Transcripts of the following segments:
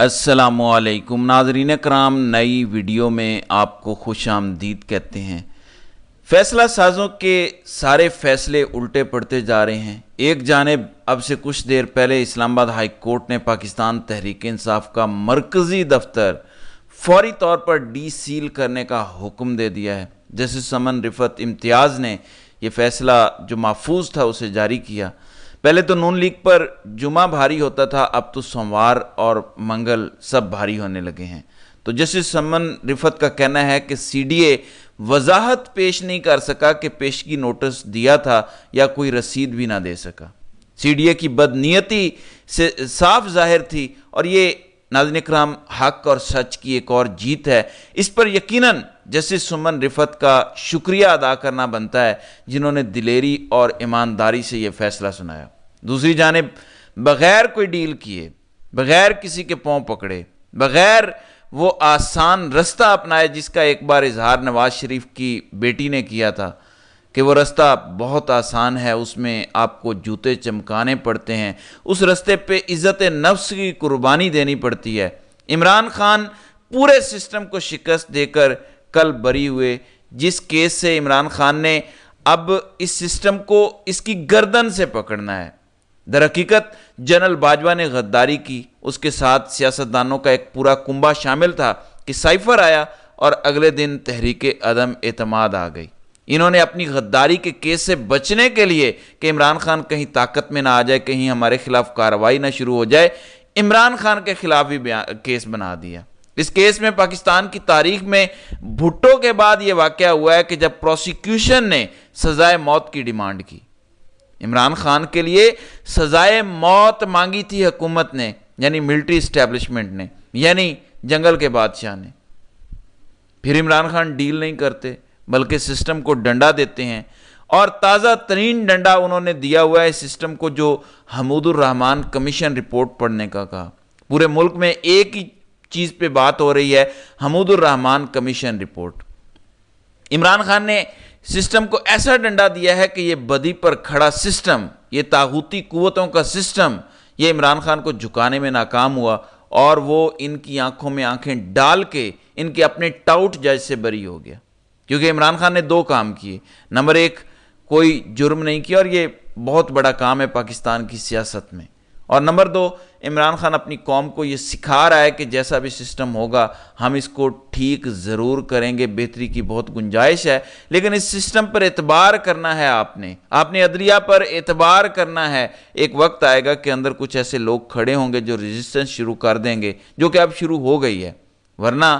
السلام علیکم ناظرین کرام، نئی ویڈیو میں آپ کو خوش آمدید کہتے ہیں۔ فیصلہ سازوں کے سارے فیصلے الٹے پڑتے جا رہے ہیں۔ ایک جانب اب سے کچھ دیر پہلے اسلام آباد ہائی کورٹ نے پاکستان تحریک انصاف کا مرکزی دفتر فوری طور پر ڈی سیل کرنے کا حکم دے دیا ہے۔ جسٹس سمن رفعت امتیاز نے یہ فیصلہ جو محفوظ تھا اسے جاری کیا۔ پہلے تو نون لیگ پر جمعہ بھاری ہوتا تھا، اب تو سوموار اور منگل سب بھاری ہونے لگے ہیں۔ تو جسٹس سمن رفعت کا کہنا ہے کہ سی ڈی اے وضاحت پیش نہیں کر سکا کہ پیشگی نوٹس دیا تھا یا کوئی رسید بھی نہ دے سکا۔ سی ڈی اے کی بدنیتی سے صاف ظاہر تھی، اور یہ ناظرین کرام حق اور سچ کی ایک اور جیت ہے۔ اس پر یقیناً جسٹس سمن رفعت کا شکریہ ادا کرنا بنتا ہے، جنہوں نے دلیری اور ایمانداری سے یہ فیصلہ سنایا۔ دوسری جانب بغیر کوئی ڈیل کیے، بغیر کسی کے پاؤں پکڑے، بغیر وہ آسان رستہ اپنائے جس کا ایک بار اظہار نواز شریف کی بیٹی نے کیا تھا کہ وہ رستہ بہت آسان ہے، اس میں آپ کو جوتے چمکانے پڑتے ہیں، اس رستے پہ عزت نفس کی قربانی دینی پڑتی ہے۔ عمران خان پورے سسٹم کو شکست دے کر کل بری ہوئے، جس کیس سے عمران خان نے اب اس سسٹم کو اس کی گردن سے پکڑنا ہے۔ در حقیقت جنرل باجوہ نے غداری کی، اس کے ساتھ سیاستدانوں کا ایک پورا کنبہ شامل تھا کہ سائفر آیا اور اگلے دن تحریک عدم اعتماد آ گئی۔ انہوں نے اپنی غداری کے کیس سے بچنے کے لیے کہ عمران خان کہیں طاقت میں نہ آ جائے، کہیں ہمارے خلاف کارروائی نہ شروع ہو جائے، عمران خان کے خلاف ہی کیس بنا دیا۔ اس کیس میں پاکستان کی تاریخ میں بھٹو کے بعد یہ واقعہ ہوا ہے کہ جب پروسیکیوشن نے سزائے موت کی ڈیمانڈ کی۔ عمران خان کے لیے سزائے موت مانگی تھی حکومت نے، یعنی ملٹری اسٹیبلشمنٹ نے، یعنی جنگل کے بادشاہ نے۔ پھر عمران خان ڈیل نہیں کرتے بلکہ سسٹم کو ڈنڈا دیتے ہیں، اور تازہ ترین ڈنڈا انہوں نے دیا ہوا ہے سسٹم کو، جو حمود الرحمان کمیشن رپورٹ پڑھنے کا کہا۔ پورے ملک میں ایک ہی چیز پہ بات ہو رہی ہے، حمود الرحمان کمیشن رپورٹ۔ عمران خان نے سسٹم کو ایسا ڈنڈا دیا ہے کہ یہ بدی پر کھڑا سسٹم، یہ طاغوتی قوتوں کا سسٹم، یہ عمران خان کو جھکانے میں ناکام ہوا، اور وہ ان کی آنکھوں میں آنکھیں ڈال کے ان کے اپنے ٹاؤٹ جج سے بری ہو گیا۔ کیونکہ عمران خان نے دو کام کیے۔ نمبر ایک، کوئی جرم نہیں کیا، اور یہ بہت بڑا کام ہے پاکستان کی سیاست میں۔ اور نمبر دو، عمران خان اپنی قوم کو یہ سکھا رہا ہے کہ جیسا بھی سسٹم ہوگا ہم اس کو ٹھیک ضرور کریں گے، بہتری کی بہت گنجائش ہے، لیکن اس سسٹم پر اعتبار کرنا ہے، آپ نے عدلیہ پر اعتبار کرنا ہے۔ ایک وقت آئے گا کہ اندر کچھ ایسے لوگ کھڑے ہوں گے جو ریزسٹنس شروع کر دیں گے، جو کہ اب شروع ہو گئی ہے۔ ورنہ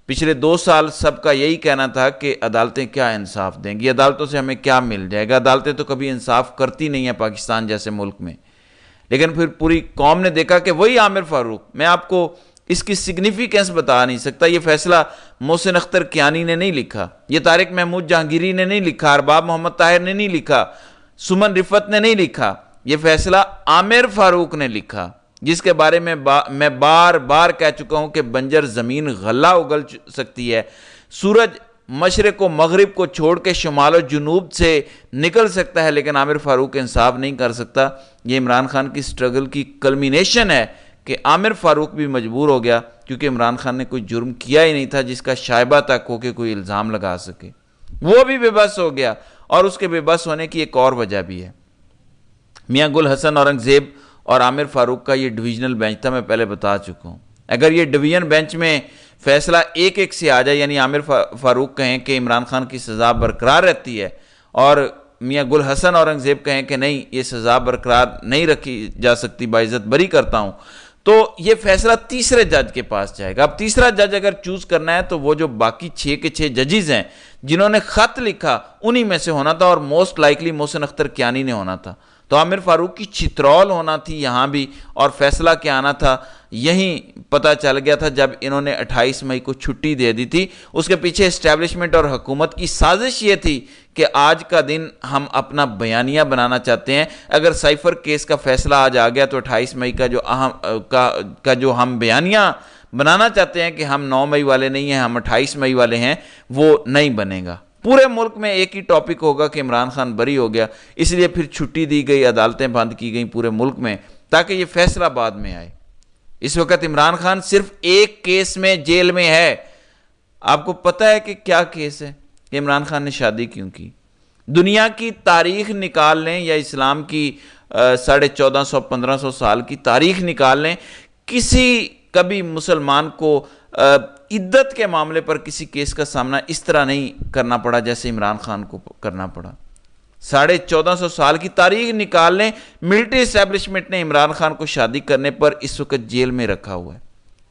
پچھلے 2 سال سب کا یہی کہنا تھا کہ عدالتیں کیا انصاف دیں گی، عدالتوں سے ہمیں کیا مل جائے گا، عدالتیں تو کبھی انصاف کرتی نہیں ہیں پاکستان جیسے ملک میں۔ لیکن پھر پوری قوم نے دیکھا کہ وہی عامر فاروق، میں آپ کو اس کی سگنیفیکنس بتا نہیں سکتا، یہ فیصلہ محسن اختر کیانی نے نہیں لکھا، یہ طارق محمود جہانگیری نے نہیں لکھا، ارباب محمد طاہر نے نہیں لکھا، سمن رفعت نے نہیں لکھا، یہ فیصلہ عامر فاروق نے لکھا، جس کے بارے میں میں بار بار کہہ چکا ہوں کہ بنجر زمین غلہ اگل سکتی ہے، سورج مشرق و مغرب کو چھوڑ کے شمال و جنوب سے نکل سکتا ہے، لیکن عامر فاروق انصاف نہیں کر سکتا۔ یہ عمران خان کی سٹرگل کی کلمینیشن ہے کہ عامر فاروق بھی مجبور ہو گیا، کیونکہ عمران خان نے کوئی جرم کیا ہی نہیں تھا جس کا شائبہ تک ہو کے کوئی الزام لگا سکے۔ وہ بھی بے بس ہو گیا، اور اس کے بے بس ہونے کی ایک اور وجہ بھی ہے۔ میاں گل حسن اورنگزیب اور عامر فاروق کا یہ ڈویژنل بینچ تھا، میں پہلے بتا چکا ہوں۔ اگر یہ ڈویژن بینچ میں فیصلہ ایک ایک سے آ جائے، یعنی عامر فاروق کہیں کہ عمران خان کی سزا برقرار رہتی ہے، اور میاں گل حسن اورنگزیب کہیں کہ نہیں یہ سزا برقرار نہیں رکھی جا سکتی، باعزت بری کرتا ہوں، تو یہ فیصلہ تیسرے جج کے پاس جائے گا۔ اب تیسرا جج اگر چوز کرنا ہے تو وہ جو باقی 6 کے 6 ججز ہیں جنہوں نے خط لکھا، انہی میں سے ہونا تھا، اور موسٹ لائکلی محسن اختر کیانی نے ہونا تھا۔ تو عامر فاروق کی چترول ہونا تھی یہاں بھی، اور فیصلہ کیا آنا تھا یہیں پتہ چل گیا تھا جب انہوں نے 28 مئی کو چھٹی دے دی تھی۔ اس کے پیچھے اسٹیبلشمنٹ اور حکومت کی سازش یہ تھی کہ آج کا دن ہم اپنا بیانیہ بنانا چاہتے ہیں، اگر سائفر کیس کا فیصلہ آج آ گیا تو 28 مئی کا جو ہم بیانیہ بنانا چاہتے ہیں کہ ہم 9 مئی والے نہیں ہیں، ہم 28 مئی والے ہیں، وہ نہیں بنے گا۔ پورے ملک میں ایک ہی ٹاپک ہوگا کہ عمران خان بری ہو گیا، اس لیے پھر چھٹی دی گئی، عدالتیں بند کی گئیں پورے ملک میں، تاکہ یہ فیصلہ بعد میں آئے۔ اس وقت عمران خان صرف ایک کیس میں جیل میں ہے. آپ کو پتہ ہے کہ کیا کیس ہے کہ عمران خان نے شادی کیوں کی؟ دنیا کی تاریخ نکال لیں یا اسلام کی 1450-1500 سال کی تاریخ نکال لیں، کسی کبھی مسلمان کو عدت کے معاملے پر کسی کیس کا سامنا اس طرح نہیں کرنا پڑا جیسے عمران خان کو کرنا پڑا. 1450 سال کی تاریخ نکال لیں، ملٹری اسٹیبلشمنٹ نے عمران خان کو شادی کرنے پر اس وقت جیل میں رکھا ہوا ہے.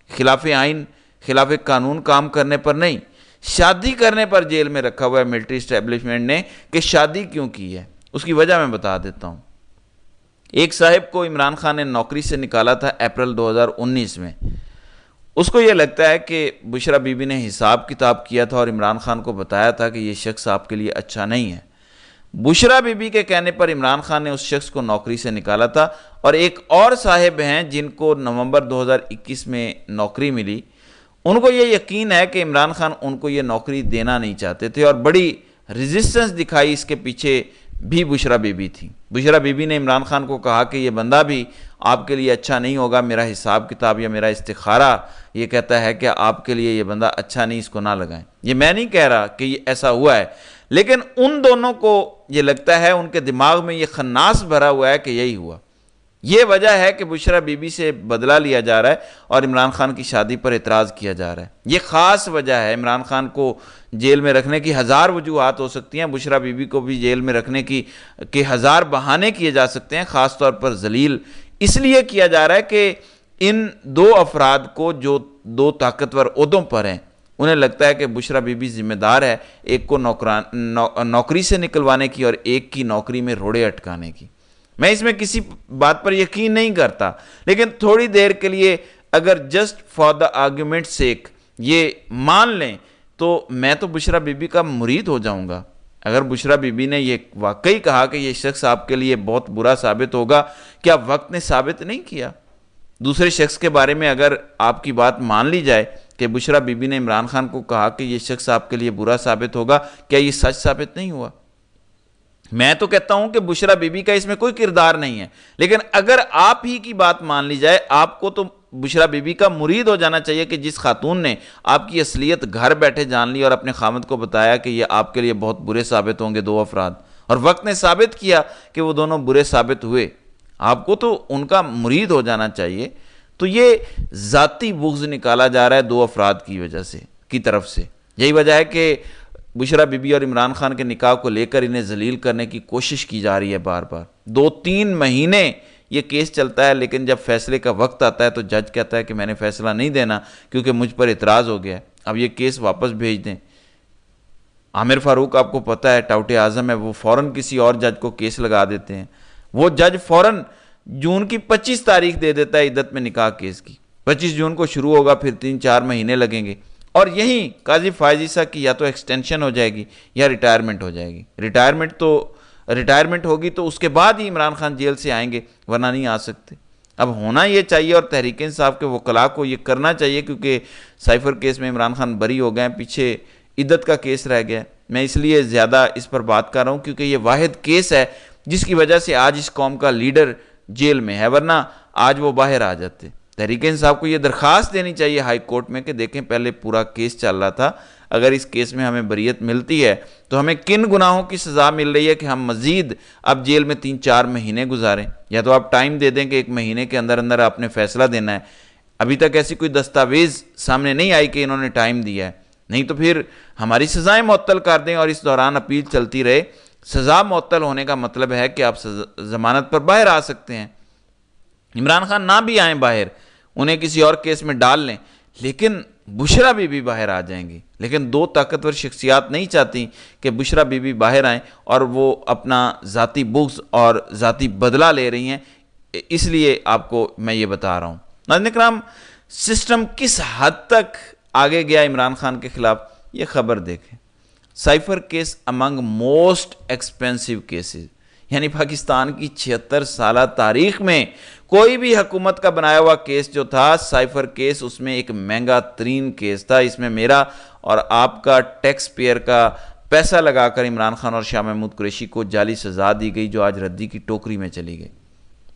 خلاف آئین، خلاف قانون کام کرنے پر نہیں، شادی کرنے پر جیل میں رکھا ہوا ہے ملٹری اسٹیبلشمنٹ نے. کہ شادی کیوں کی ہے اس کی وجہ میں بتا دیتا ہوں. ایک صاحب کو عمران خان نے نوکری سے نکالا تھا اپریل 2019 میں. اس کو یہ لگتا ہے کہ بشرا بی بی نے حساب کتاب کیا تھا اور عمران خان کو بتایا تھا کہ یہ شخص آپ کے لیے اچھا نہیں ہے. بشرا بی بی کے کہنے پر عمران خان نے اس شخص کو نوکری سے نکالا تھا. اور ایک اور صاحب ہیں جن کو نومبر 2021 میں نوکری ملی، ان کو یہ یقین ہے کہ عمران خان ان کو یہ نوکری دینا نہیں چاہتے تھے، اور بڑی ریزسٹنس دکھائی اس کے پیچھے بھی بشرا بی بی تھی. بشرا بی بی نے عمران خان کو کہا کہ یہ بندہ بھی آپ کے لیے اچھا نہیں ہوگا، میرا حساب کتاب یا میرا استخارہ یہ کہتا ہے کہ آپ کے لیے یہ بندہ اچھا نہیں، اس کو نہ لگائیں. یہ میں نہیں کہہ رہا کہ یہ ایسا ہوا ہے، لیکن ان دونوں کو یہ لگتا ہے، ان کے دماغ میں یہ خناس بھرا ہوا ہے کہ یہی ہوا. یہ وجہ ہے کہ بشرا بی بی سے بدلہ لیا جا رہا ہے اور عمران خان کی شادی پر اعتراض کیا جا رہا ہے. یہ خاص وجہ ہے. عمران خان کو جیل میں رکھنے کی ہزار وجوہات ہو سکتی ہیں، بشرا بی بی کو بھی جیل میں رکھنے کے ہزار بہانے کیے جا سکتے ہیں. خاص طور پر ذلیل اس لیے کیا جا رہا ہے کہ ان دو افراد کو جو دو طاقتور عہدوں پر ہیں، انہیں لگتا ہے کہ بشرا بی بی ذمہ دار ہے ایک کو نوکری سے نکلوانے کی اور ایک کی نوکری میں روڑے اٹکانے کی. میں اس میں کسی بات پر یقین نہیں کرتا، لیکن تھوڑی دیر کے لیے اگر جسٹ فار دا آرگیومنٹ سیک یہ مان لیں تو میں تو بشرا بی بی کا مرید ہو جاؤں گا. اگر بشرا بی بی نے یہ واقعی کہا کہ یہ شخص آپ کے لیے بہت برا ثابت ہوگا، کیا وقت نے ثابت نہیں کیا؟ دوسرے شخص کے بارے میں اگر آپ کی بات مان لی جائے کہ بشرا بی بی نے عمران خان کو کہا کہ یہ شخص آپ کے لیے برا ثابت ہوگا، کیا یہ سچ ثابت نہیں ہوا؟ میں تو کہتا ہوں کہ بشرا بی بی کا اس میں کوئی کردار نہیں ہے، لیکن اگر آپ ہی کی بات مان لی جائے، آپ کو تو بشرا بی بی کا مرید ہو جانا چاہیے کہ جس خاتون نے آپ کی اصلیت گھر بیٹھے جان لی اور اپنے خامد کو بتایا کہ یہ آپ کے لیے بہت برے ثابت ہوں گے دو افراد، اور وقت نے ثابت کیا کہ وہ دونوں برے ثابت ہوئے، آپ کو تو ان کا مرید ہو جانا چاہیے. تو یہ ذاتی بغض نکالا جا رہا ہے دو افراد کی وجہ سے، کی طرف سے. یہی وجہ ہے کہ بشرا بی بی اور عمران خان کے نکاح کو لے کر انہیں ذلیل کرنے کی کوشش کی جا رہی ہے بار بار. 2-3 مہینے یہ کیس چلتا ہے، لیکن جب فیصلے کا وقت آتا ہے تو جج کہتا ہے کہ میں نے فیصلہ نہیں دینا کیونکہ مجھ پر اعتراض ہو گیا ہے، اب یہ کیس واپس بھیج دیں. عامر فاروق آپ کو پتہ ہے ٹاؤٹ اعظم ہے، وہ فوراً کسی اور جج کو کیس لگا دیتے ہیں. وہ جج فوراً جون کی 25 تاریخ دے دیتا ہے عدت میں نکاح کیس کی. 25 جون کو شروع ہوگا، پھر 3-4 مہینے لگیں گے، اور یہیں قاضی فائز عیسیٰ کی یا تو ایکسٹینشن ہو جائے گی یا ریٹائرمنٹ ہو جائے گی. ریٹائرمنٹ ہوگی تو اس کے بعد ہی عمران خان جیل سے آئیں گے، ورنہ نہیں آ سکتے. اب ہونا یہ چاہیے، اور تحریک انصاف کے وکلاء کو یہ کرنا چاہیے، کیونکہ سائفر کیس میں عمران خان بری ہو گئے ہیں، پیچھے عدت کا کیس رہ گیا ہے. میں اس لیے زیادہ اس پر بات کر رہا ہوں کیونکہ یہ واحد کیس ہے جس کی وجہ سے آج اس قوم کا لیڈر جیل میں ہے، ورنہ آج وہ باہر آ جاتے. تحریک انصاف کو یہ درخواست دینی چاہیے ہائی کورٹ میں کہ دیکھیں پہلے پورا کیس چل رہا تھا، اگر اس کیس میں ہمیں بریت ملتی ہے تو ہمیں کن گناہوں کی سزا مل رہی ہے کہ ہم مزید اب جیل میں 3-4 مہینے گزاریں. یا تو آپ ٹائم دے دیں کہ 1 مہینے کے اندر اندر آپ نے فیصلہ دینا ہے. ابھی تک ایسی کوئی دستاویز سامنے نہیں آئی کہ انہوں نے ٹائم دیا ہے، نہیں تو پھر ہماری سزائیں معطل کر دیں اور اس دوران اپیل چلتی رہے. سزا معطل ہونے کا مطلب ہے کہ آپ ضمانت پر باہر آ سکتے ہیں. عمران خان نہ بھی آئیں باہر، انہیں کسی اور کیس میں ڈال لیں، لیکن بشرا بی بی باہر آ جائیں گی. لیکن دو طاقتور شخصیات نہیں چاہتی کہ بشرا بی بی باہر آئیں، اور وہ اپنا ذاتی بغض اور ذاتی بدلہ لے رہی ہیں. اس لیے آپ کو میں یہ بتا رہا ہوں. ناظرین کرام، سسٹم کس حد تک آگے گیا عمران خان کے خلاف، یہ خبر دیکھیں. سائفر کیس امنگ موسٹ ایکسپینسو کیسز، یعنی پاکستان کی 76 سالہ تاریخ میں کوئی بھی حکومت کا بنایا ہوا کیس جو تھا، سائفر کیس اس میں ایک مہنگا ترین کیس تھا. اس میں میرا اور آپ کا ٹیکس پیئر کا پیسہ لگا کر عمران خان اور شاہ محمود قریشی کو جعلی سزا دی گئی جو آج ردی کی ٹوکری میں چلی گئی.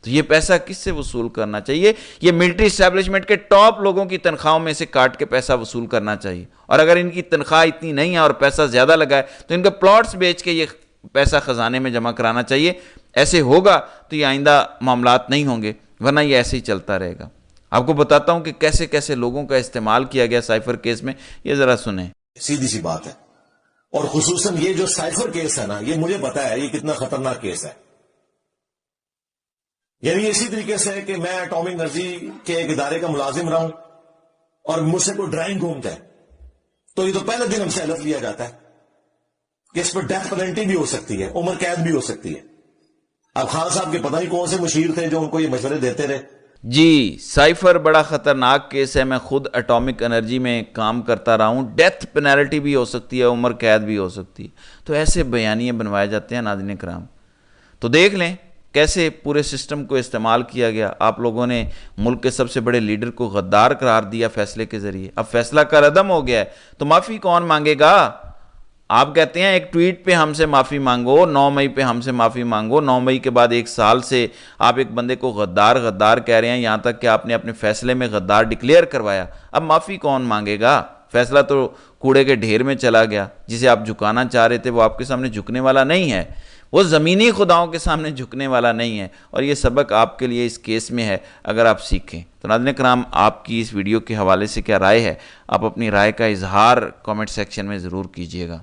تو یہ پیسہ کس سے وصول کرنا چاہیے؟ یہ ملٹری اسٹیبلشمنٹ کے ٹاپ لوگوں کی تنخواہوں میں سے کاٹ کے پیسہ وصول کرنا چاہیے، اور اگر ان کی تنخواہ اتنی نہیں ہے اور پیسہ زیادہ لگا ہے تو ان کے پلاٹس بیچ کے یہ پیسہ خزانے میں جمع کرانا چاہیے۔ ایسے ہوگا تو یہ آئندہ معاملات نہیں ہوں گے، ورنہ یہ ایسے ہی چلتا رہے گا۔ آپ کو بتاتا ہوں کہ کیسے کیسے لوگوں کا استعمال کیا گیا سائفر کیس میں، یہ ذرا سنیں۔ سیدھی سی بات ہے، اور خصوصاً یہ جو سائفر کیس ہے نا، یہ مجھے پتا ہے یہ کتنا خطرناک کیس ہے۔ یعنی اسی طریقے سے کہ میں ایٹامک انرجی کے ایک ادارے کا ملازم رہا ہوں اور مجھ سے کوئی ڈرائنگ گھومتا ہے تو یہ تو پہلے دن ہم سے الرٹ لیا جاتا ہے کہ اس پر ڈیتھ پینلٹی بھی ہو سکتی ہے، عمر قید بھی ہو سکتی ہے۔ اب خان صاحب کے پتہ نہیں کون سے مشیر تھے جو ان کو یہ مشورے دیتے رہے۔ جی، سائفر بڑا خطرناک کیس ہے، میں خود ایٹامک انرجی میں کام کرتا رہا ہوں، ڈیتھ پینلٹی بھی ہو سکتی ہے، عمر قید بھی ہو سکتی ہے۔ تو ایسے بیانیے بنوائے جاتے ہیں ناظرین کرام۔ تو دیکھ لیں کیسے پورے سسٹم کو استعمال کیا گیا۔ آپ لوگوں نے ملک کے سب سے بڑے لیڈر کو غدار قرار دیا فیصلے کے ذریعے، اب فیصلہ کا عدم ہو گیا ہے تو معافی کون مانگے گا؟ آپ کہتے ہیں ایک ٹویٹ پہ ہم سے معافی مانگو، 9 مئی پہ ہم سے معافی مانگو، 9 مئی کے بعد 1 سال سے آپ ایک بندے کو غدار غدار کہہ رہے ہیں، یہاں تک کہ آپ نے اپنے فیصلے میں غدار ڈکلیئر کروایا، اب معافی کون مانگے گا؟ فیصلہ تو کوڑے کے ڈھیر میں چلا گیا، جسے آپ جھکانا چاہ رہے تھے وہ آپ کے سامنے جھکنے والا نہیں ہے، وہ زمینی خداؤں کے سامنے جھکنے والا نہیں ہے، اور یہ سبق آپ کے لیے اس کیس میں ہے اگر آپ سیکھیں۔ تو ناظرین کرام، آپ کی اس ویڈیو کے حوالے سے کیا رائے ہے؟ آپ اپنی رائے کا اظہار کامنٹ سیکشن میں ضرور کیجیے گا۔